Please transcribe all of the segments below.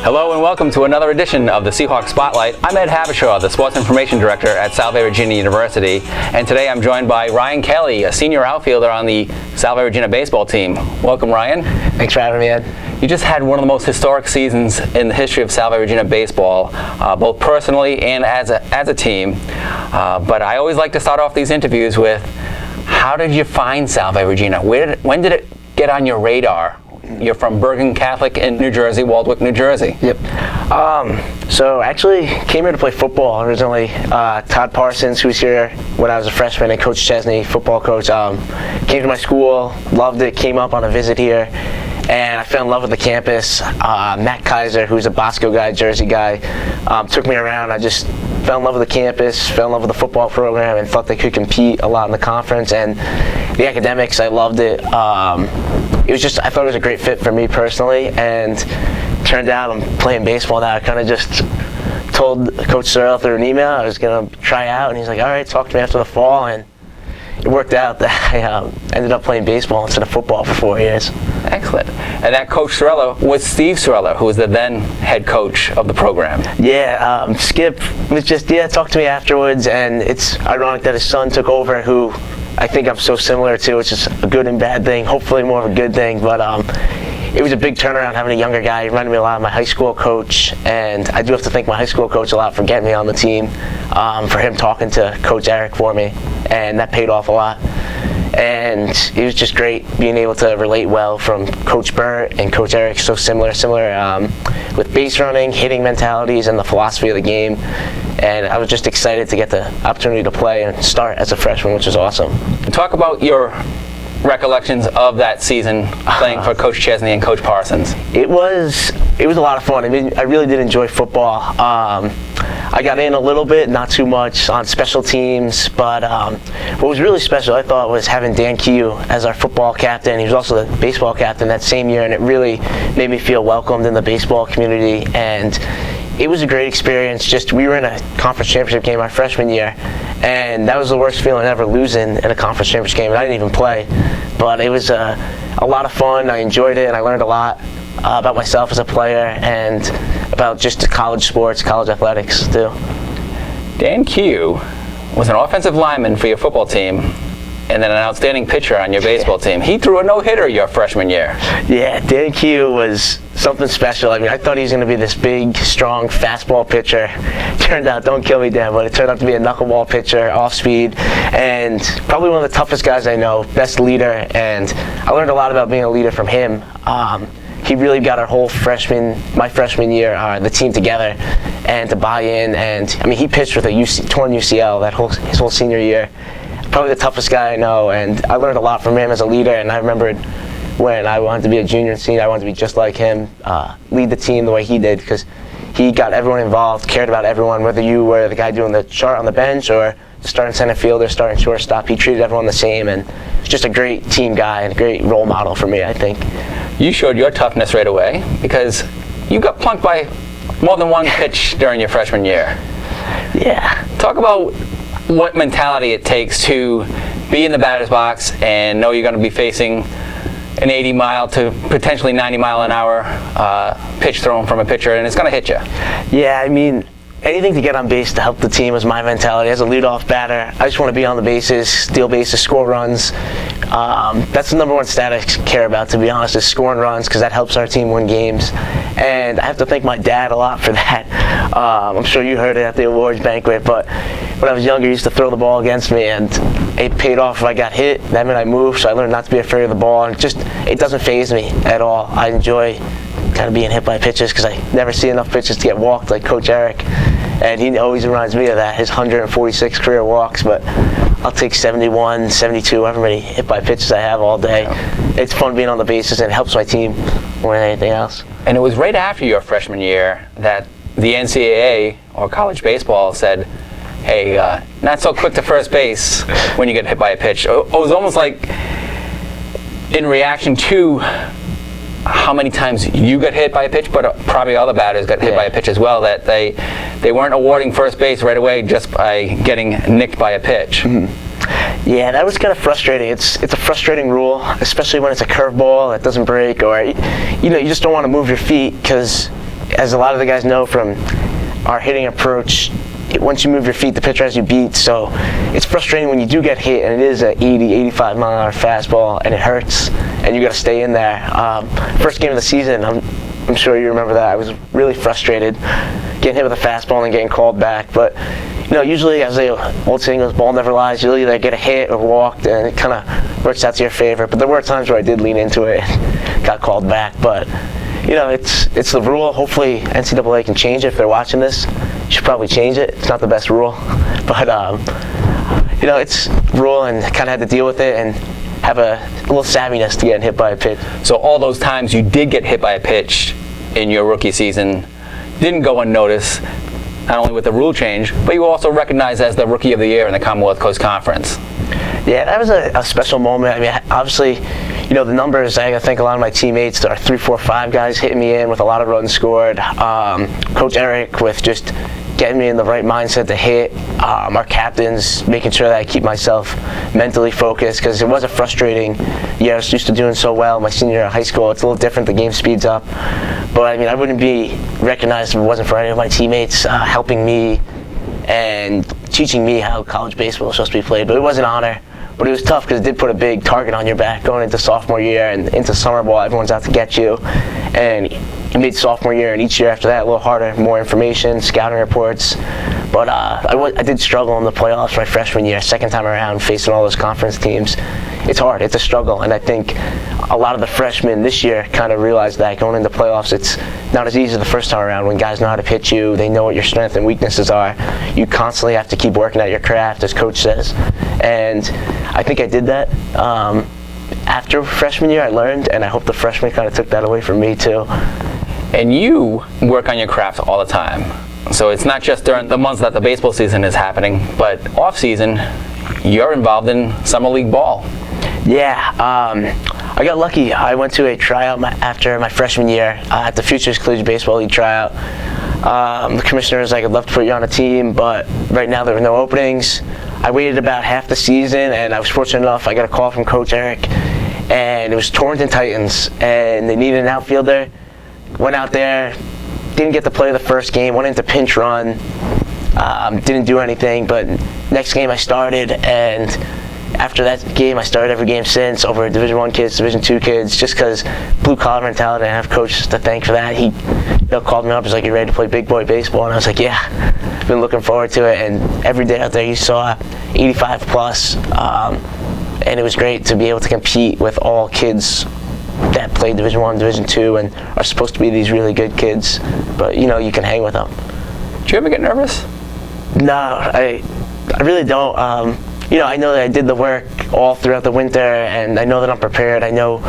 Hello and welcome to another edition of the Seahawk Spotlight. I'm Ed Habershaw, the Sports Information Director at Salve Regina University, and today I'm joined by Ryan Kelly, a senior outfielder on the Salve Regina baseball team. Welcome, Ryan. Thanks for having me, Ed. You just had one of the most historic seasons in the history of Salve Regina baseball, both personally and as a team. But I always like to start off these interviews with, how did you find Salve Regina? When did it get on your radar? You're from Bergen Catholic in New Jersey, Waldwick, New Jersey. Yep. So actually came here to play football originally. Todd Parsons, who was here when I was a freshman, and Coach Chesney, football coach, came to my school, loved it, came up on a visit here, and I fell in love with the campus. Matt Kaiser, who's a Bosco guy, Jersey guy, took me around. I just fell in love with the campus, fell in love with the football program, and thought they could compete a lot in the conference. And the academics, I loved it. I thought it was a great fit for me personally, and turned out I'm playing baseball now. I kind of just told Coach Searle through an email I was going to try out, and he's like, all right, talk to me after the fall, and it worked out that I ended up playing baseball instead of football for 4 years. Excellent. And that Coach Sorella was Steve Sorella, who was the then head coach of the program. Yeah, Skip was just, talked to me afterwards, and it's ironic that his son took over, who I think I'm so similar to, which is a good and bad thing, hopefully more of a good thing, but it was a big turnaround having a younger guy. He reminded me a lot of my high school coach, and I do have to thank my high school coach a lot for getting me on the team, for him talking to Coach Eric for me, and that paid off a lot. And it was just great being able to relate well from Coach Burt and Coach Eric, so similar with base running, hitting mentalities, and the philosophy of the game. And I was just excited to get the opportunity to play and start as a freshman, which was awesome. Talk about your recollections of that season playing for Coach Chesney and Coach Parsons. It was a lot of fun. I mean, I really did enjoy football. I got in a little bit, not too much on special teams, but what was really special, I thought, was having Dan Q as our football captain. He was also the baseball captain that same year, and it really made me feel welcomed in the baseball community. And it was a great experience. We were in a conference championship game our freshman year, and that was the worst feeling ever, losing in a conference championship game, and I didn't even play. But it was a lot of fun. I enjoyed it, and I learned a lot about myself as a player and about just college sports, college athletics too. Dan Q was an offensive lineman for your football team, and then an outstanding pitcher on your baseball team. He threw a no-hitter your freshman year. Yeah, Dan Q was something special. I mean, I thought he was going to be this big, strong fastball pitcher. Turned out, don't kill me, Dan, but it turned out to be a knuckleball pitcher, off speed, and probably one of the toughest guys I know, best leader, and I learned a lot about being a leader from him. He really got our whole my freshman year, the team together, and to buy in. And I mean, he pitched with a torn UCL his whole senior year. Probably the toughest guy I know, and I learned a lot from him as a leader. And I remembered when I wanted to be a junior and senior, I wanted to be just like him, lead the team the way he did, because he got everyone involved, cared about everyone, whether you were the guy doing the chart on the bench or the starting center fielder, starting shortstop. He treated everyone the same, and was just a great team guy and a great role model for me, I think. You showed your toughness right away because you got plunked by more than one pitch during your freshman year. Yeah. Talk about what mentality it takes to be in the batter's box and know you're going to be facing an 80-mile to potentially 90-mile-an-hour pitch thrown from a pitcher, and it's going to hit you. Yeah, I mean, anything to get on base to help the team was my mentality. As a leadoff batter, I just want to be on the bases, steal bases, score runs. That's the number one stat I care about, to be honest, is scoring runs, because that helps our team win games. And I have to thank my dad a lot for that. I'm sure you heard it at the awards banquet, but when I was younger, he used to throw the ball against me, and it paid off if I got hit. That meant I moved, so I learned not to be afraid of the ball. And it doesn't faze me at all. I enjoy kind of being hit by pitches, because I never see enough pitches to get walked like Coach Eric. And he always reminds me of that, his 146 career walks, but I'll take 71, 72, however many hit by pitches I have all day. It's fun being on the bases, and it helps my team more than anything else. And it was right after your freshman year that the NCAA, or college baseball, said, hey, not so quick to first base when you get hit by a pitch. It was almost like in reaction to how many times you got hit by a pitch, but probably other batters got hit by a pitch as well, that they weren't awarding first base right away just by getting nicked by a pitch. Mm-hmm. Yeah, that was kind of frustrating. It's a frustrating rule, especially when it's a curveball that doesn't break, or you just don't want to move your feet, because as a lot of the guys know from our hitting approach, once you move your feet, the pitcher has you beat. So it's frustrating when you do get hit, and it is an 80, 85 mile an hour fastball, and it hurts, and you got to stay in there. First game of the season, I'm sure you remember that. I was really frustrated getting hit with a fastball and getting called back. But usually, as the old saying goes, ball never lies. You'll either get a hit or walked, and it kind of works out to your favor. But there were times where I did lean into it and got called back. But it's the rule. Hopefully NCAA can change it. If they're watching this, you should probably change it. It's not the best rule, but it's rule, and kind of had to deal with it and have a little savviness to getting hit by a pitch. So all those times you did get hit by a pitch in your rookie season didn't go unnoticed, not only with the rule change, but you were also recognized as the Rookie of the Year in the Commonwealth Coast Conference. Yeah, that was a special moment. I mean, obviously, the numbers, I think a lot of my teammates, there are 3, 4, 5 guys hitting me in with a lot of runs scored. Coach Eric with just getting me in the right mindset to hit. Our captains making sure that I keep myself mentally focused, because it was a frustrating year. I was used to doing so well my senior year of high school. It's a little different. The game speeds up. But I mean, I wouldn't be recognized if it wasn't for any of my teammates helping me and teaching me how college baseball is supposed to be played. But it was an honor. But it was tough because it did put a big target on your back going into sophomore year and into summer ball. Everyone's out to get you. And you made sophomore year, and each year after that a little harder, more information, scouting reports. But I did struggle in the playoffs my freshman year, second time around, facing all those conference teams. It's hard. It's a struggle. And I think a lot of the freshmen this year kind of realized that going into playoffs, it's not as easy the first time around. When guys know how to pitch you, they know what your strengths and weaknesses are. You constantly have to keep working at your craft, as Coach says. And I think I did that. After freshman year, I learned, and I hope the freshmen kind of took that away from me too. And you work on your craft all the time. So it's not just during the months that the baseball season is happening, but off season, you're involved in summer league ball. Yeah, I got lucky. I went to a tryout after my freshman year at the Futures Collegiate Baseball League tryout. The commissioner was like, I'd love to put you on a team, but right now there were no openings. I waited about half the season, and I was fortunate enough, I got a call from Coach Eric, and it was Torrington Titans, and they needed an outfielder. Went out there, didn't get to play the first game, went into pinch run, didn't do anything, but next game I started, and after that game I started every game since, over Division I kids, Division II kids, just because blue collar mentality, and I have Coach to thank for that. He called me up, he's like, you ready to play big boy baseball? And I was like, yeah, I've been looking forward to it, and every day out there you saw 85 plus, and it was great to be able to compete with all kids that play Division I, Division II, and are supposed to be these really good kids, but you can hang with them. Do you ever get nervous? No, I really don't. I know that I did the work all throughout the winter, and I know that I'm prepared. I know,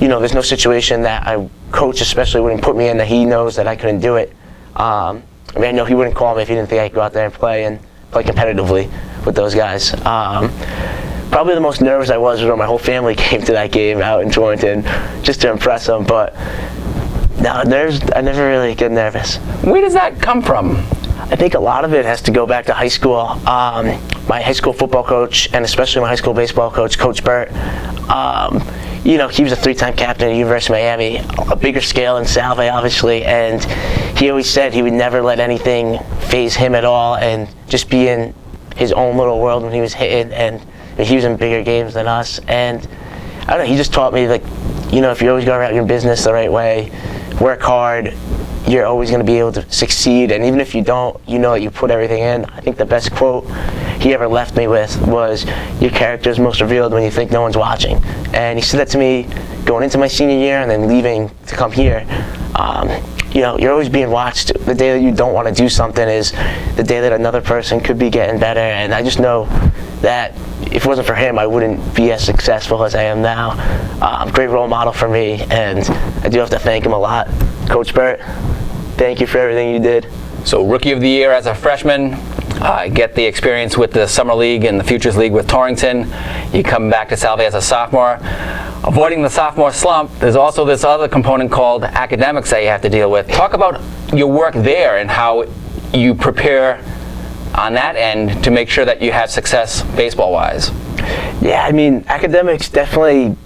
there's no situation that Coach especially wouldn't put me in that he knows that I couldn't do it. I know he wouldn't call me if he didn't think I could go out there and play competitively with those guys. Probably the most nervous I was when my whole family came to that game out in Torrington, just to impress them. But no, I never really get nervous. Where does that come from? I think a lot of it has to go back to high school. My high school football coach, and especially my high school baseball coach, Coach Burt, he was a 3-time captain at the University of Miami, a bigger scale than Salve, obviously, and he always said he would never let anything faze him at all and just be in his own little world when he was hitting, and he was in bigger games than us. And I don't know, he just taught me, if you always go about your business the right way, work hard, you're always going to be able to succeed. And even if you don't, that you put everything in. I think the best quote he ever left me with was, your character is most revealed when you think no one's watching. And he said that to me going into my senior year and then leaving to come here. You're always being watched. The day that you don't want to do something is the day that another person could be getting better. And I just know that if it wasn't for him, I wouldn't be as successful as I am now. Great role model for me, and I do have to thank him a lot. Coach Burt, thank you for everything you did. So Rookie of the Year as a freshman, get the experience with the Summer League and the Futures League with Torrington. You come back to Salve as a sophomore. Avoiding the sophomore slump, there's also this other component called academics that you have to deal with. Talk about your work there and how you prepare on that end to make sure that you have success baseball-wise. Yeah, academics definitely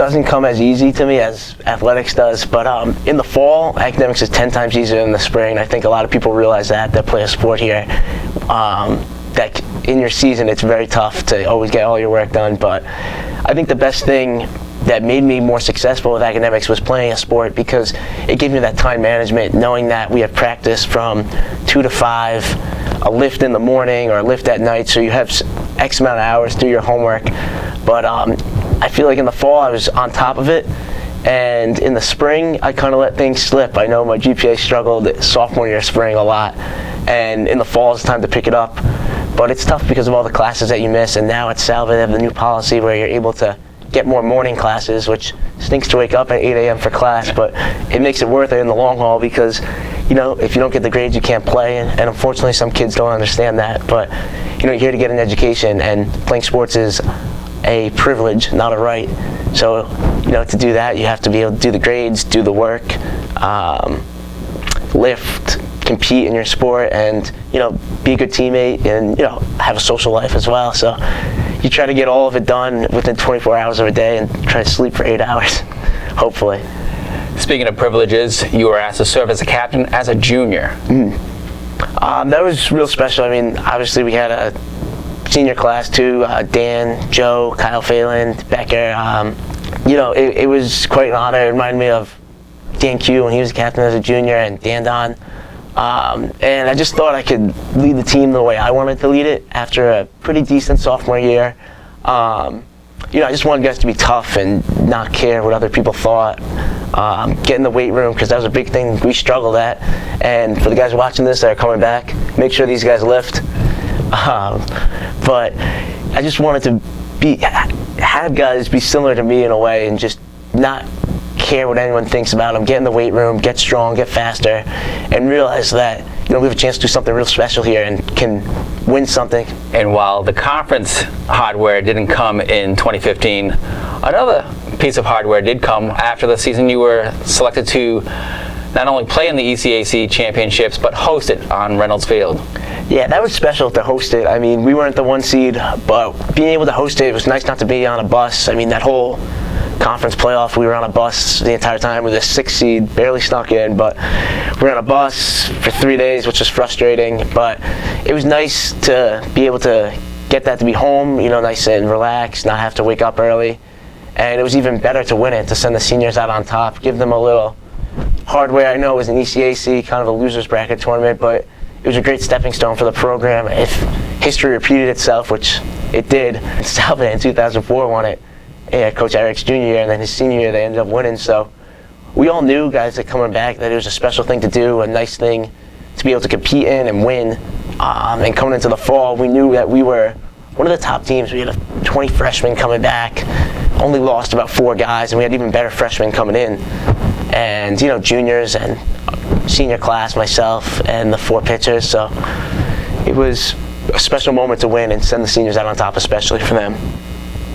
doesn't come as easy to me as athletics does, but in the fall, academics is 10 times easier than the spring. I think a lot of people realize that play a sport here. That in your season, it's very tough to always get all your work done, but I think the best thing that made me more successful with academics was playing a sport, because it gave me that time management, knowing that we have practice from 2 to 5, a lift in the morning or a lift at night, so you have X amount of hours to do your homework. But I feel like in the fall I was on top of it, and in the spring I kind of let things slip. I know my GPA struggled sophomore year spring a lot, and in the fall it's time to pick it up. But it's tough because of all the classes that you miss, and now at Salve they have the new policy where you're able to get more morning classes, which stinks to wake up at 8 a.m. for class, but it makes it worth it in the long haul, because if you don't get the grades you can't play, and unfortunately some kids don't understand that. But you're here to get an education, and playing sports is a privilege, not a right. So to do that you have to be able to do the grades, do the work, lift, compete in your sport, and be a good teammate, and have a social life as well. So you try to get all of it done within 24 hours of a day, and try to sleep for 8 hours, hopefully. Speaking of privileges, you were asked to serve as a captain as a junior. That was real special. I mean, obviously we had a senior class too, Dan, Joe, Kyle Phelan, Becker. It was quite an honor. It reminded me of Dan Q when he was a captain as a junior, and Dan Don. And I just thought I could lead the team the way I wanted to lead it after a pretty decent sophomore year. I just wanted guys to be tough and not care what other people thought. Get in the weight room, because that was a big thing we struggled at. And for the guys watching this that are coming back, make sure these guys lift. But I just wanted to have guys be similar to me in a way, and just not care what anyone thinks about them. Get in the weight room, get strong, get faster, and realize that we have a chance to do something real special here and can win something. And while the conference hardware didn't come in 2015, another piece of hardware did come after the season. You were selected to not only play in the ECAC championships, but host it on Reynolds Field. Yeah, that was special to host it. I mean, we weren't the 1 seed, but being able to host it was nice not to be on a bus. I mean, that whole conference playoff, we were on a bus the entire time with a 6 seed, barely snuck in, but we were on a bus for 3 days, which was frustrating. But it was nice to be able to get that to be home, nice and relaxed, not have to wake up early. And it was even better to win it, to send the seniors out on top, give them a little hardware. I know it was an ECAC, kind of a loser's bracket tournament, but it was a great stepping stone for the program. If history repeated itself, which it did, Salve in 2004 won it. Yeah, Coach Eric's junior year, and then his senior year they ended up winning. So we all knew, guys that coming back, that it was a special thing to do, a nice thing to be able to compete in and win. And coming into the fall, we knew that we were one of the top teams. We had 20 freshmen coming back, only lost about 4 guys, and we had even better freshmen coming in. And juniors and senior class, myself, and the 4 pitchers. So it was a special moment to win and send the seniors out on top, especially for them.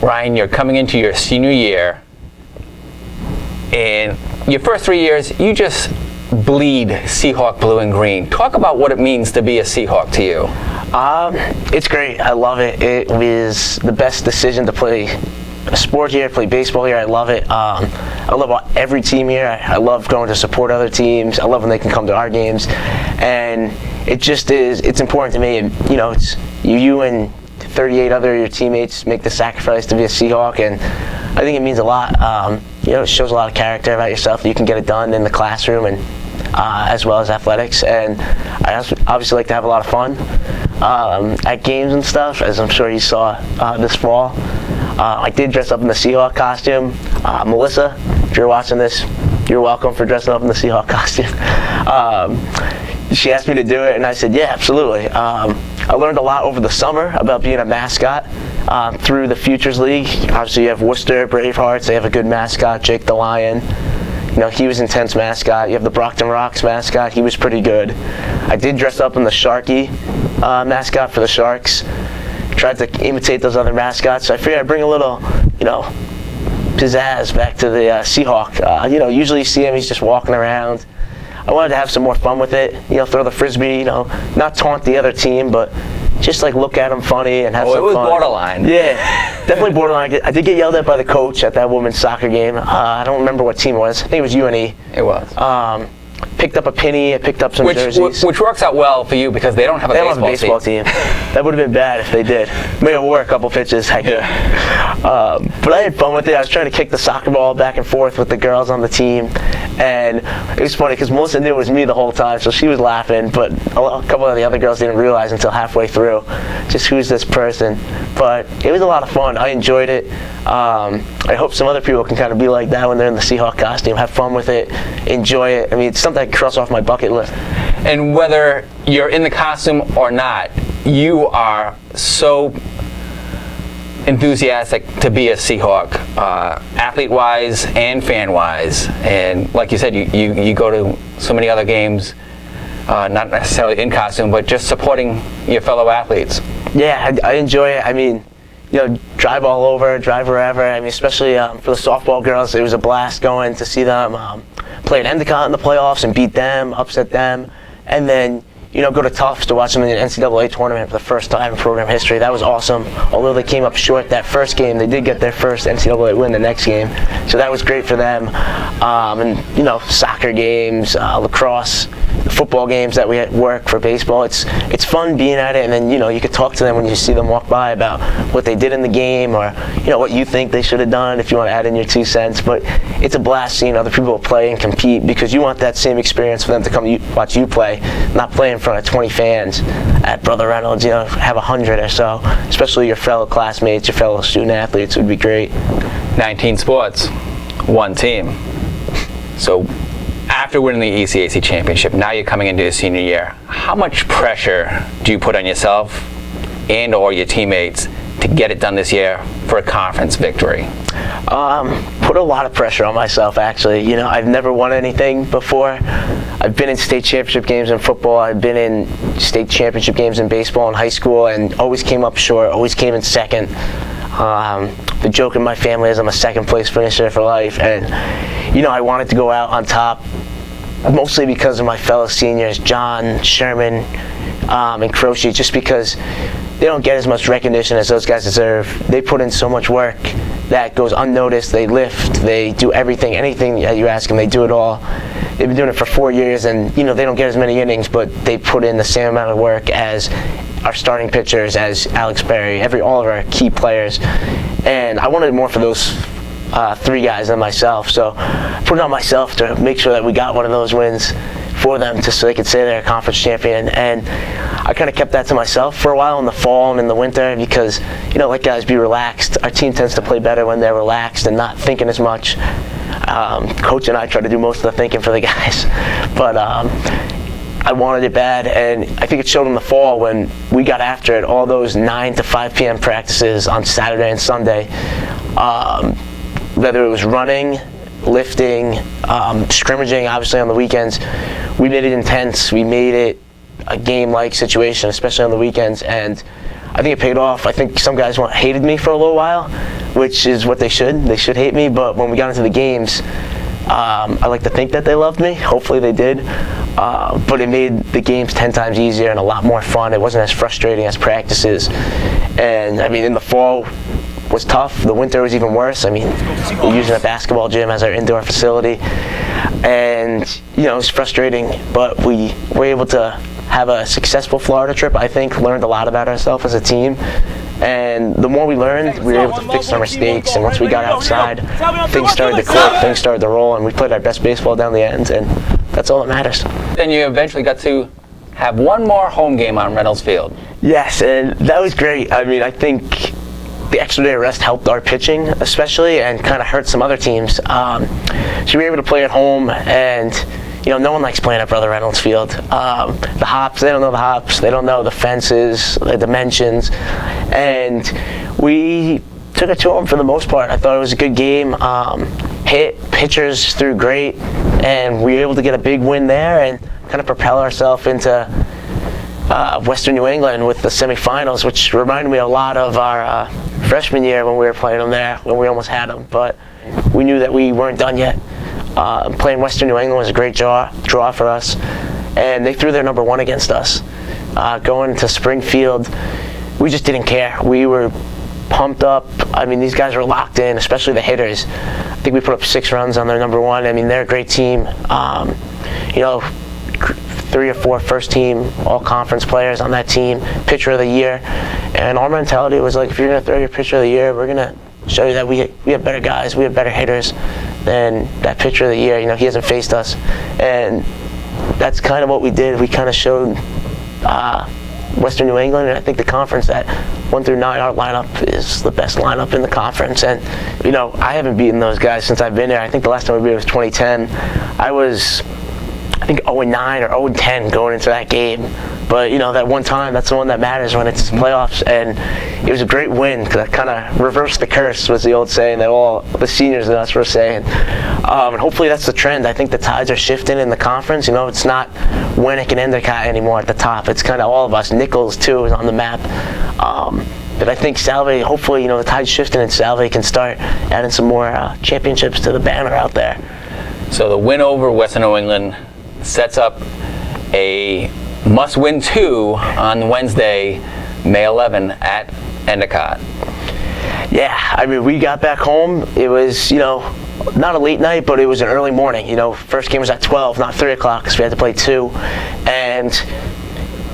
Ryan, you're coming into your senior year. In your first 3 years, you just bleed Seahawk blue and green. Talk about what it means to be a Seahawk to you. It's great. I love it. It was the best decision to play a sport here, play baseball here. I love it. I love every team here. I love going to support other teams. I love when they can come to our games. And it just is, it's important to me. It's you and 38 other of your teammates make the sacrifice to be a Seahawk, and I think it means a lot. It shows a lot of character about yourself that you can get it done in the classroom, and as well as athletics. And I obviously like to have a lot of fun at games and stuff, as I'm sure you saw this fall. I did dress up in the Seahawk costume. Melissa, if you're watching this, you're welcome for dressing up in the Seahawk costume. She asked me to do it, and I said, yeah, absolutely. I learned a lot over the summer about being a mascot through the Futures League. Obviously, you have Worcester Bravehearts. They have a good mascot, Jake the Lion. He was intense mascot. You have the Brockton Rocks mascot. He was pretty good. I did dress up in the Sharky mascot for the Sharks. Tried to imitate those other mascots. So I figured I'd bring a little, pizzazz back to the Seahawk. Usually you see him, he's just walking around. I wanted to have some more fun with it. Throw the frisbee, not taunt the other team, but just like look at them funny and have Oh, some it was fun. borderline. Yeah, definitely borderline. I did get yelled at by the coach at that women's soccer game. I don't remember what team it was. I think it was UNE. It was. Picked up a penny. I picked up some jerseys. Which works out well for you because they don't have a They don't have a baseball team. That would have been bad if they did. May have wore a couple pitches. But I had fun with it. I was trying to kick the soccer ball back and forth with the girls on the team. And it was funny because Melissa knew it was me the whole time, so she was laughing. But a couple of the other girls didn't realize until halfway through just who's this person. But it was a lot of fun. I enjoyed it. I hope some other people can kind of be like that when they're in the Seahawk costume. Have fun with it. Enjoy it. I mean, it's something I can cross off my bucket list. And whether you're in the costume or not, you are so enthusiastic to be a Seahawk, athlete-wise and fan-wise. And like you said, you go to so many other games, not necessarily in costume, but just supporting your fellow athletes. Yeah, I enjoy it. I mean, drive all over, drive wherever. I mean, especially for the softball girls, it was a blast going to see them play at Endicott in the playoffs and beat them, upset them, and then go to Tufts to watch them in the NCAA tournament for the first time in program history. That was awesome. Although they came up short that first game, they did get their first NCAA win the next game, so that was great for them. And soccer games, lacrosse, football games that we work for baseball. It's fun being at it, and then you could talk to them when you see them walk by about what they did in the game, or what you think they should have done if you want to add in your 2 cents. But it's a blast seeing other people play and compete because you want that same experience for them to come watch you play, not play in front of 20 fans at Brother Reynolds. Have 100 or so, especially your fellow classmates, your fellow student athletes would be great. 19 sports, 1 team. So after winning the ECAC championship, now you're coming into your senior year. How much pressure do you put on yourself and or your teammates to get it done this year for a conference victory? Put a lot of pressure on myself, actually. I've never won anything before. I've been in state championship games in football. I've been in state championship games in baseball in high school and always came up short, always came in second. The joke in my family is I'm a second place finisher for life, and I wanted to go out on top mostly because of my fellow seniors, John, Sherman, and Croce, just because they don't get as much recognition as those guys deserve. They put in so much work that goes unnoticed. They lift, they do everything, anything that you ask them, they do it all. They've been doing it for 4 years, and they don't get as many innings, but they put in the same amount of work as our starting pitchers, as Alex Berry, all of our key players. And I wanted more for those 3 guys than myself, so I put it on myself to make sure that we got one of those wins for them, just so they could say they're a conference champion. And I kind of kept that to myself for a while in the fall and in the winter because, let guys be relaxed. Our team tends to play better when they're relaxed and not thinking as much. Coach and I try to do most of the thinking for the guys, but I wanted it bad, and I think it showed in the fall when we got after it, all those 9 to 5 p.m. practices on Saturday and Sunday, whether it was running, lifting, scrimmaging, obviously on the weekends. We made it intense. We made it a game-like situation, especially on the weekends, and I think it paid off. I think some guys hated me for a little while, which is what they should. They should hate me, but when we got into the games, I like to think that they loved me. Hopefully they did. But it made the games 10 times easier and a lot more fun. It wasn't as frustrating as practices. And, in the fall was tough. The winter was even worse. We're using a basketball gym as our indoor facility. And, it was frustrating, but we were able to have a successful Florida trip, I think. Learned a lot about ourselves as a team. And the more we learned, we were able to fix our mistakes. And once we got outside, things started to click, things started to roll, and we played our best baseball down the end. And that's all that matters. Then you eventually got to have one more home game on Reynolds Field. Yes, and that was great. I think the extra day of rest helped our pitching, especially, and kind of hurt some other teams. So we were able to play at home, and no one likes playing at Brother Reynolds Field. The hops, they don't know the hops. They don't know the fences, the dimensions. And we took it to them for the most part. I thought it was a good game. Pitchers threw great, and we were able to get a big win there and kind of propel ourselves into Western New England with the semifinals, which reminded me a lot of our freshman year when we were playing them there, when we almost had them. But we knew that we weren't done yet. Playing Western New England was a great draw for us, and they threw their number 1 against us. going to Springfield, we just didn't care. We were pumped up. I mean, these guys were locked in, especially the hitters. I think we put up 6 runs on their number one. I mean, they're a great team. 3 or 4 first team all conference players on that team, pitcher of the year. And our mentality was like, if you're going to throw your pitcher of the year, we're going to show you that we have better guys, we have better hitters than that pitcher of the year. He hasn't faced us. And that's kind of what we did. We kind of showed Western New England, and I think the conference, that 1 through 9, our lineup is the best lineup in the conference. And I haven't beaten those guys since I've been there. I think the last time we beat was 2010. I was, I think, 0-9 or 0-10 going into that game. But that one time, that's the one that matters when it's playoffs. And it was a great win because that kind of reversed the curse, was the old saying that all the seniors and us were saying. And hopefully that's the trend. I think the tides are shifting in the conference. It's not Winnick and Endicott anymore at the top. It's kind of all of us. Nichols too is on the map. But I think Salve, hopefully, the tide's shifting and Salve can start adding some more championships to the banner out there. So the win over Western New England sets up a must-win 2 on Wednesday, May 11 at Endicott. Yeah, I mean, we got back home. It was, not a late night, but it was an early morning. First game was at 12, not 3 o'clock, because we had to play 2. And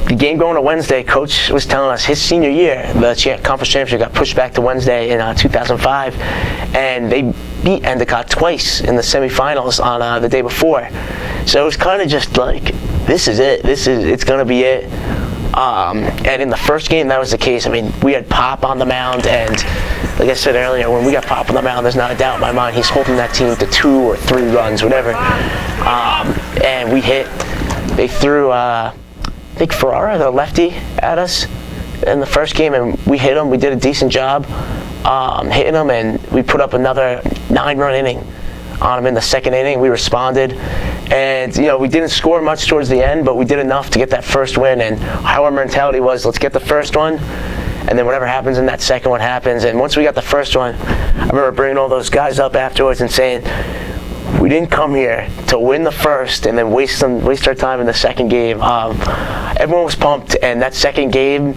the game going to Wednesday, Coach was telling us his senior year, the conference championship got pushed back to Wednesday in 2005, and they beat Endicott twice in the semifinals on the day before. So it was kind of just like, this is it. It's going to be it. And in the first game, that was the case. I mean, we had Pop on the mound, and like I said earlier, when we got Pop on the mound, there's not a doubt in my mind. He's holding that team to 2 or 3 runs, whatever. And we hit. They threw, I think, Ferrara, the lefty, at us in the first game, and we hit him. We did a decent job hitting him, and we put up another 9-run inning on him in the second inning. We responded, and we didn't score much towards the end, but we did enough to get that first win. And our mentality was, let's get the first one, and then whatever happens in that second one happens. And once we got the first one, I remember bringing all those guys up afterwards and saying, we didn't come here to win the first and then waste our time in the second game. Everyone was pumped, and that second game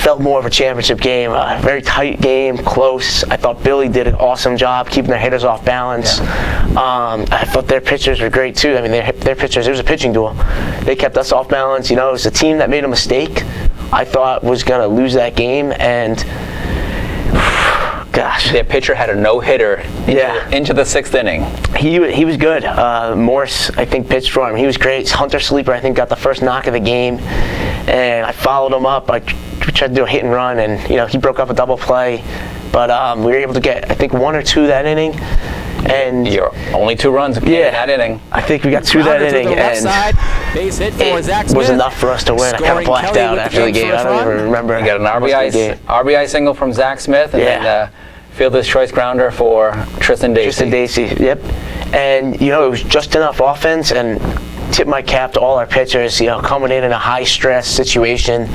felt more of a championship game. Very tight game, close. I thought Billy did an awesome job keeping their hitters off balance. Yeah. I thought their pitchers were great too. I mean, their pitchers, it was a pitching duel. They kept us off balance. It was a team that made a mistake I thought was going to lose that game, and gosh. Their pitcher had a no-hitter into the 6th inning. He was good. Morse, I think, pitched for him. He was great. Hunter Sleeper, I think, got the first knock of the game, and I followed him up. I tried to do a hit and run, and he broke up a double play, but we were able to get, I think, 1 or 2 that inning. And you're only 2 runs in that inning. I think we got 2 that inning, and base hit for Zach it was enough for us to win. I kind of blacked out after the game. I don't even remember. You got an RBI single from Zach Smith, and then fielder's choice grounder for Tristan Dacey. Yep. And it was just enough offense, and tip my cap to all our pitchers, coming in a high-stress situation.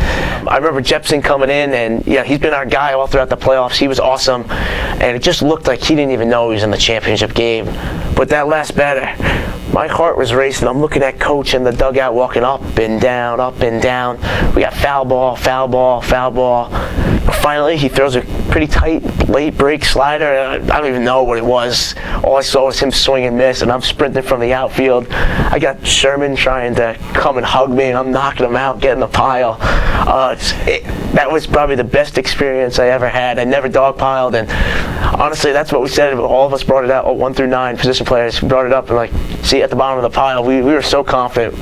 I remember Jepson coming in, and he's been our guy all throughout the playoffs. He was awesome, and it just looked like he didn't even know he was in the championship game. But that last batter, my heart was racing. I'm looking at Coach in the dugout walking up and down, up and down. We got foul ball, foul ball, foul ball. Finally, he throws a pretty tight late break slider. I don't even know what it was. All I saw was him swing and miss, and I'm sprinting from the outfield. I got Sherman trying to come and hug me, and I'm knocking him out, getting the pile. That was probably the best experience I ever had. I never dogpiled, and honestly, that's what we said. All of us brought it out, 1 through 9 position players brought it up, and see at the bottom of the pile, we were so confident.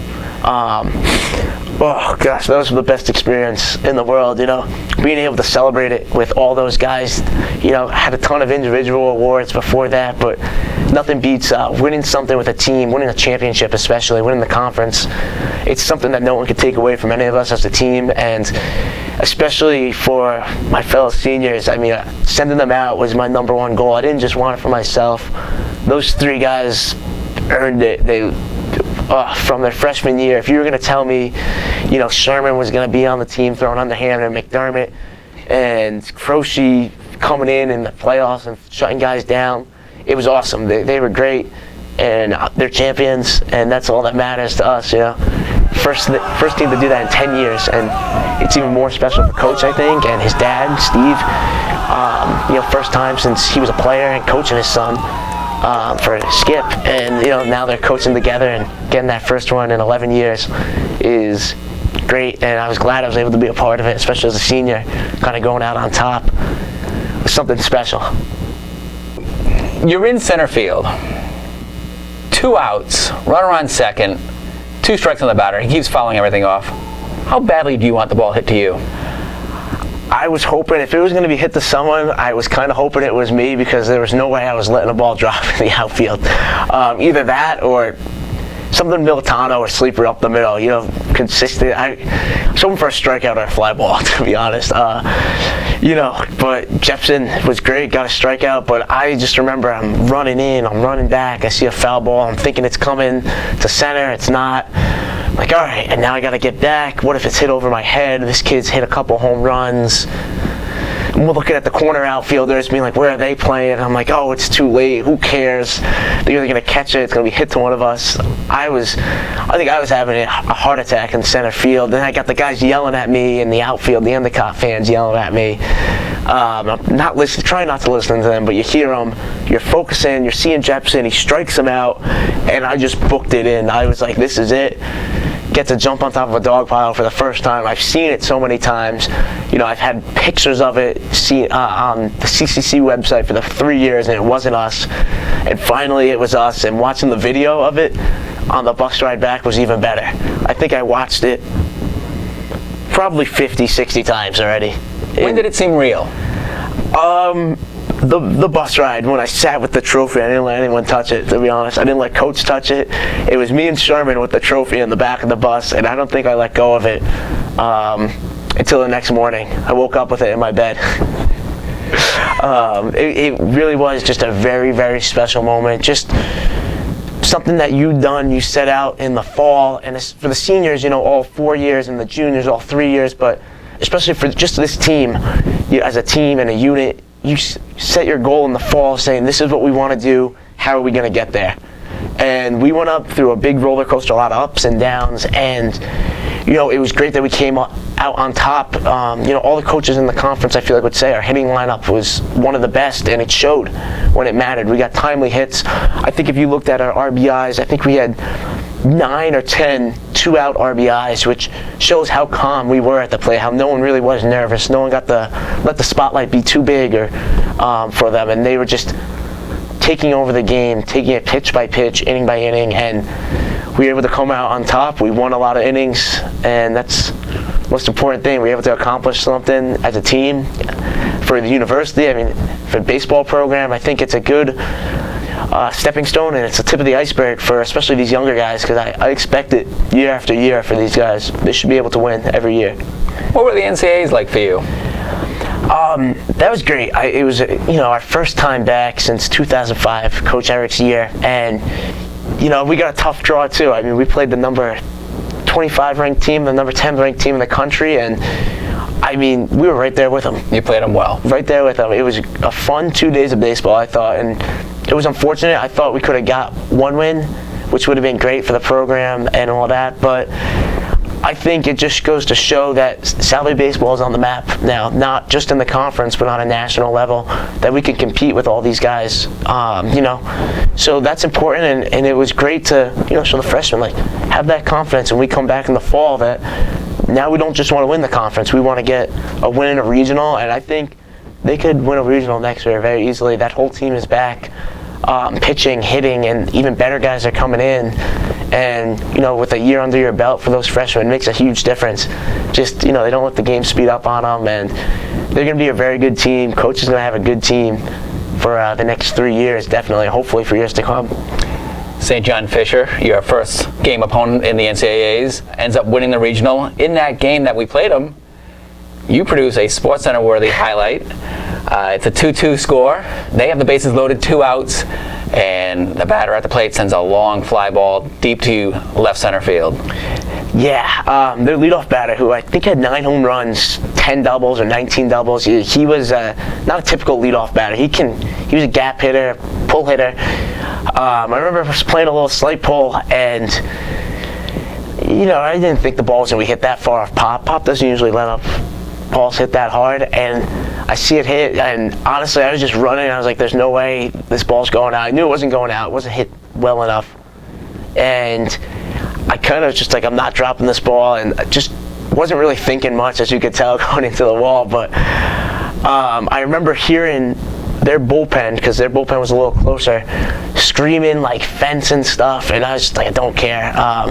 Oh gosh, that was the best experience in the world, being able to celebrate it with all those guys. Had a ton of individual awards before that, but nothing beats winning something with a team, winning a championship, especially winning the conference. It's something that no one could take away from any of us as a team, and especially for my fellow seniors. I mean, sending them out was my number 1 goal. I didn't just want it for myself. Those 3 guys earned it. From their freshman year. If you were going to tell me, Sherman was going to be on the team throwing underhand, and McDermott and Croce coming in the playoffs and shutting guys down, it was awesome. They were great, and they're champions, and that's all that matters to us. first team to do that in 10 years, and it's even more special for Coach, I think, and his dad, Steve. First time since he was a player and coaching his son for Skip, and now they're coaching together and getting that first one in 11 years is great, and I was glad I was able to be a part of it, especially as a senior, kind of going out on top. It was something special. You're in center field. 2 outs, runner on second, 2 strikes on the batter. He keeps fouling everything off. How badly do you want the ball hit to you? I was hoping if it was going to be hit to someone, I was kind of hoping it was me, because there was no way I was letting a ball drop in the outfield. Either that or something Militano or sleeper up the middle, consistent. I was hoping for a strikeout or a fly ball, to be honest. But Jepson was great, got a strikeout, but I just remember I'm running in, I'm running back, I see a foul ball, I'm thinking it's coming to center, it's not. I'm like, all right, and now I got to get back. What if it's hit over my head? This kid's hit a couple home runs. And we're looking at the corner outfielders, being like, where are they playing? I'm like, oh, it's too late. Who cares? They're either going to catch it. It's going to be hit to one of us. I think I was having a heart attack in center field. Then I got the guys yelling at me in the outfield, the Endicott fans yelling at me. I'm not listening, trying not to listen to them, but you hear them. You're focusing. You're seeing Jepson. He strikes him out, and I just booked it in. I was like, this is it. Get to jump on top of a dog pile for the first time. I've seen it so many times. I've had pictures of it on the CCC website for the 3 years, and it wasn't us. And finally, it was us. And watching the video of it on the bus ride back was even better. I think I watched it probably 50, 60 times already. When did it seem real? The bus ride, when I sat with the trophy, I didn't let anyone touch it, to be honest. I didn't let Coach touch it. It was me and Sherman with the trophy in the back of the bus, and I don't think I let go of it until the next morning. I woke up with it in my bed. It really was just a very, very special moment. Just something that you set out in the fall, and for the seniors, all 4 years, and the juniors, all 3 years, but especially for just this team, as a team and a unit, you set your goal in the fall saying, this is what we want to do, how are we going to get there? And we went up through a big roller coaster, a lot of ups and downs, and it was great that we came out on top. All the coaches in the conference, I feel like, would say our hitting lineup was one of the best, and it showed when it mattered. We got timely hits. I think if you looked at our RBIs, I think we had 9 or 10 2-out RBIs, which shows how calm we were at the plate, how no one really was nervous. No one got let the spotlight be too big for them, and they were just taking over the game, taking it pitch by pitch, inning by inning, and we were able to come out on top. We won a lot of innings, and that's the most important thing. We were able to accomplish something as a team for the university. I mean, for the baseball program, I think it's a good stepping stone, and it's the tip of the iceberg for especially these younger guys, because I expect it year after year for these guys. They should be able to win every year. What were the NCAAs like for you? That was great. It was our first time back since 2005, Coach Eric's year, and we got a tough draw too. I mean, we played the number 25 ranked team, the number 10 ranked team in the country, and I mean, we were right there with them. You played them well. Right there with them. It was a fun 2 days of baseball, I thought, and it was unfortunate. I thought we could have got one win, which would have been great for the program and all that, but I think it just goes to show that Salve baseball is on the map now, not just in the conference, but on a national level, that we can compete with all these guys, So that's important, and it was great to, show the freshmen, have that confidence, and we come back in the fall that now we don't just want to win the conference, we want to get a win in a regional, and I think they could win a regional next year very easily. That whole team is back, pitching, hitting, and even better guys are coming in. And, with a year under your belt for those freshmen, it makes a huge difference. Just, they don't let the game speed up on them, and they're going to be a very good team. Coach is going to have a good team for the next 3 years, definitely, hopefully for years to come. St. John Fisher, your first game opponent in the NCAAs, ends up winning the regional. In that game that we played them, you produce a SportsCenter-worthy highlight. It's a 2-2 score. They have the bases loaded, 2 outs, and the batter at the plate sends a long fly ball deep to left center field. Yeah, their leadoff batter, who I think had 9 home runs, 10 doubles or 19 doubles. He was not a typical leadoff batter. He was a gap hitter, pull hitter. I remember I was playing a little slight pull, and I didn't think the ball was going to hit that far off Pop. Pop doesn't usually let up balls hit that hard, and I see it hit, and honestly, I was just running, and I was like, there's no way this ball's going out. I knew it wasn't going out. It wasn't hit well enough. And I kind of just like, I'm not dropping this ball, and I just wasn't really thinking much, as you could tell, going into the wall. But I remember hearing their bullpen, because their bullpen was a little closer, screaming like fence and stuff, and I was just like, I don't care. I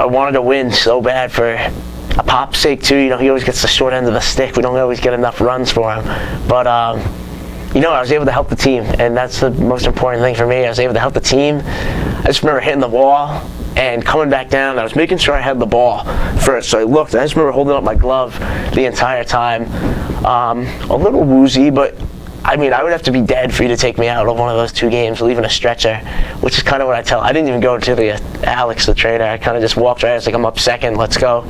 wanted to win so bad for a Pop's sake too. He always gets the short end of the stick. We don't always get enough runs for him. But I was able to help the team, and that's the most important thing for me. I was able to help the team. I just remember hitting the wall and coming back down. I was making sure I had the ball first, so I looked. I just remember holding up my glove the entire time. A little woozy, but I would have to be dead for you to take me out of one of those 2 games, leaving a stretcher, which is kind of what I tell. I didn't even go to the Alex, the trainer. I kind of just walked right. I was like, I'm up second, let's go.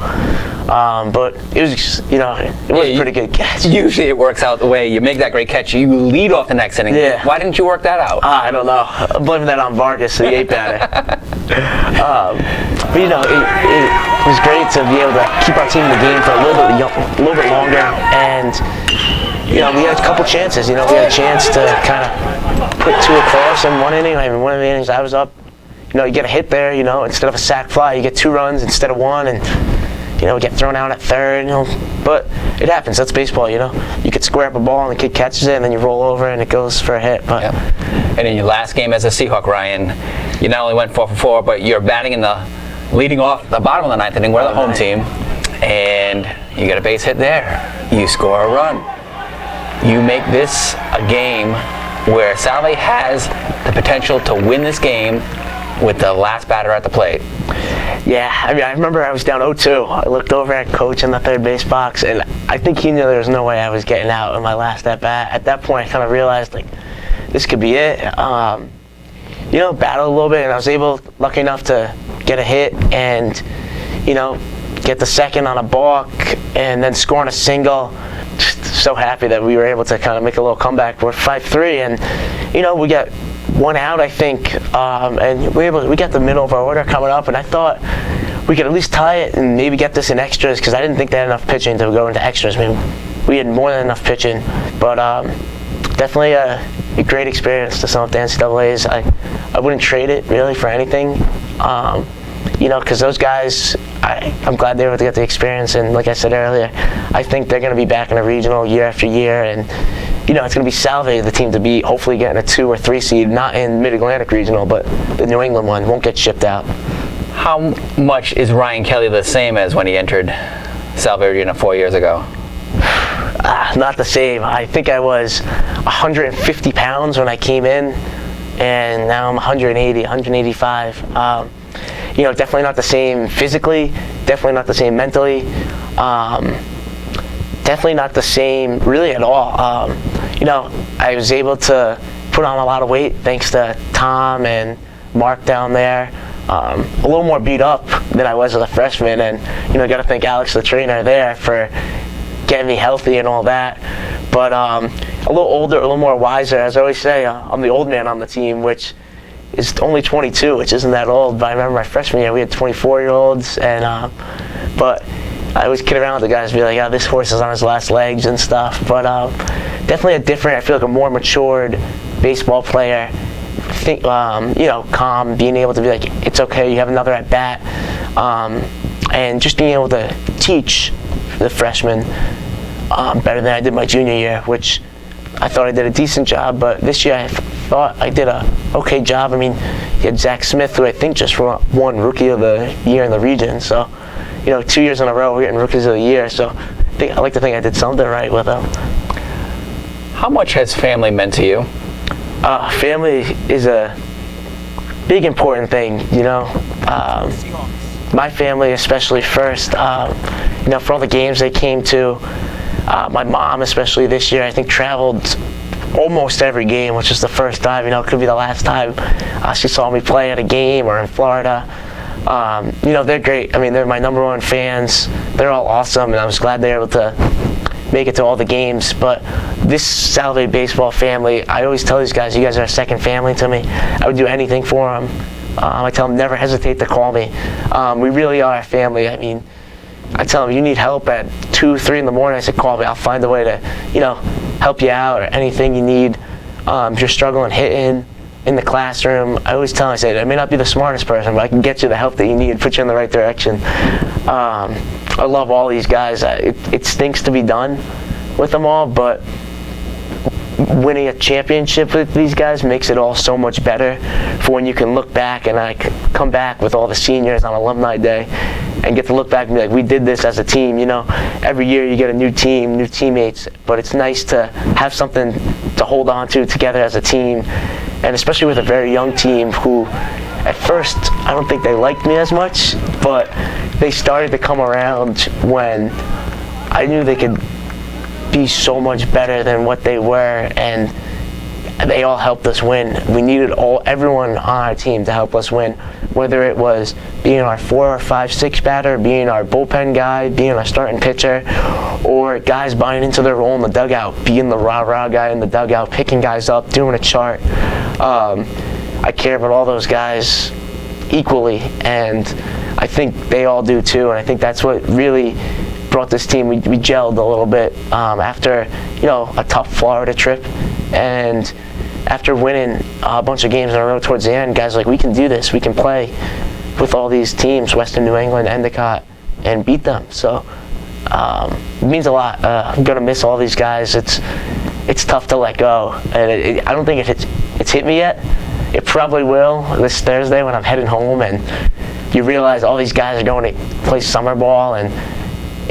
But it was just, it was a pretty good catch. Usually it works out the way you make that great catch, you lead off the next inning. Yeah. Why didn't you work that out? I don't know. I'm blaming that on Vargas, the 8-batter. But it was great to be able to keep our team in the game for a little bit longer, and we had a couple chances. We had a chance to kind of put 2 across in 1 inning. One of the innings I was up, you get a hit there, instead of a sac fly, you get 2 runs instead of 1, and we get thrown out at third, But it happens. That's baseball, You could square up a ball and the kid catches it, and then you roll over and it goes for a hit. But And in your last game as a Seahawk, Ryan, you not only went 4 for 4, but you're batting leading off the bottom of the 9th inning. We're the home team, and you get a base hit there. You score a run. You make this a game where Salve has the potential to win this game with the last batter at the plate. Yeah, I remember I was down 0-2. I looked over at Coach in the third base box, and I think he knew there was no way I was getting out in my last at-bat. At that point, I kind of realized, this could be it. Battled a little bit, and I was lucky enough to get a hit and, get the second on a balk and then scoring a single. Just so happy that we were able to kind of make a little comeback. We're 5-3, and, we got 1 out, I think, and we got the middle of our order coming up, and I thought we could at least tie it and maybe get this in extras, because I didn't think they had enough pitching to go into extras. We had more than enough pitching, but definitely a great experience to sum up the NCAAs. I wouldn't trade it really for anything, because those guys, I'm glad they were able to get the experience, and like I said earlier, I think they're going to be back in a regional year after year, and it's going to be Salve, the team to beat, hopefully getting a 2 or 3 seed, not in Mid-Atlantic Regional, but the New England one won't get shipped out. How much is Ryan Kelly the same as when he entered Salve Regina 4 years ago? Not the same. I think I was 150 pounds when I came in, and now I'm 180, 185. Definitely not the same physically, definitely not the same mentally, definitely not the same really at all. I was able to put on a lot of weight thanks to Tom and Mark down there. A little more beat up than I was as a freshman, and got to thank Alex, the trainer there, for getting me healthy and all that. But a little older, a little more wiser. As I always say, I'm the old man on the team, which is only 22, which isn't that old. But I remember my freshman year, we had 24-year-olds, and but I always kid around with the guys, be like, this horse is on his last legs and stuff. But definitely I feel like a more matured baseball player. Calm, being able to be like, it's okay, you have another at bat, and just being able to teach the freshmen better than I did my junior year, which I thought I did a decent job, but this year I thought I did a okay job. You had Zach Smith, who I think just won Rookie of the Year in the region, so 2 years in a row we're getting Rookies of the Year, so I like to think I did something right with them. How much has family meant to you? Family is a big important thing, my family especially first, for all the games they came to. My mom, especially this year, I think traveled almost every game, which is the first time, it could be the last time she saw me play at a game or in Florida. They're great. They're my #1 fans. They're all awesome, and I was glad they were able to make it to all the games. But this Salve baseball family, I always tell these guys, you guys are a second family to me. I would do anything for them. I tell them never hesitate to call me. We really are a family. I mean, I tell them you need help at 2, 3 in the morning. I said call me. I'll find a way to, help you out or anything you need. If you're struggling hitting in the classroom, I always tell them, I say, I may not be the smartest person, but I can get you the help that you need and put you in the right direction. I love all these guys. It stinks to be done with them all, but winning a championship with these guys makes it all so much better for when you can look back, and I come back with all the seniors on alumni day and get to look back and be like, we did this as a team. Every year you get a new team, new teammates, but it's nice to have something to hold on to together as a team, and especially with a very young team who at first I don't think they liked me as much, but they started to come around when I knew they could be so much better than what they were, and they all helped us win. We needed everyone on our team to help us win, whether it was being our 4 or 5, 6 batter, being our bullpen guy, being our starting pitcher, or guys buying into their role in the dugout, being the rah-rah guy in the dugout, picking guys up, doing a chart. I care about all those guys equally, and I think they all do too, and I think that's what really brought this team. We gelled a little bit after a tough Florida trip, and after winning a bunch of games in a row towards the end, guys were like, we can do this. We can play with all these teams, Western New England, Endicott, and beat them. So it means a lot. I'm gonna miss all these guys. It's tough to let go, and I don't think it's hit me yet. It probably will this Thursday when I'm heading home, and you realize all these guys are going to play summer ball and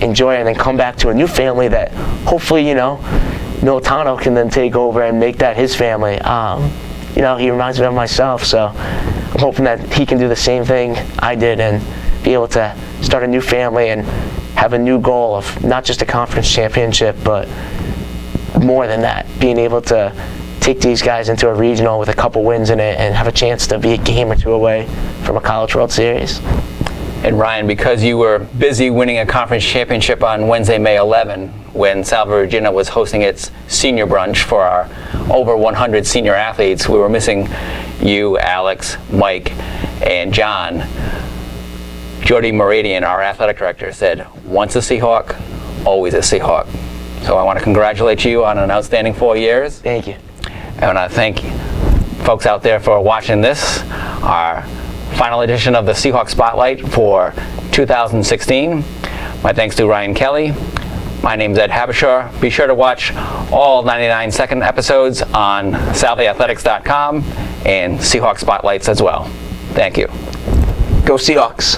enjoy it, and then come back to a new family that hopefully Militano can then take over and make that his family. He reminds me of myself, so I'm hoping that he can do the same thing I did and be able to start a new family and have a new goal of not just a conference championship, but more than that, being able to take these guys into a regional with a couple wins in it and have a chance to be a game or 2 away from a College World Series. And Ryan, because you were busy winning a conference championship on Wednesday, May 11, when Salve Regina was hosting its senior brunch for our over 100 senior athletes, we were missing you, Alex, Mike, and John. Jordy Moradian, our athletic director, said, once a Seahawk, always a Seahawk. So I want to congratulate you on an outstanding 4 years. Thank you. I want to thank folks out there for watching this, our final edition of the Seahawk Spotlight for 2016. My thanks to Ryan Kelly. My name's Ed Habershaw. Be sure to watch all 99-second episodes on salveathletics.com and Seahawk Spotlights as well. Thank you. Go Seahawks.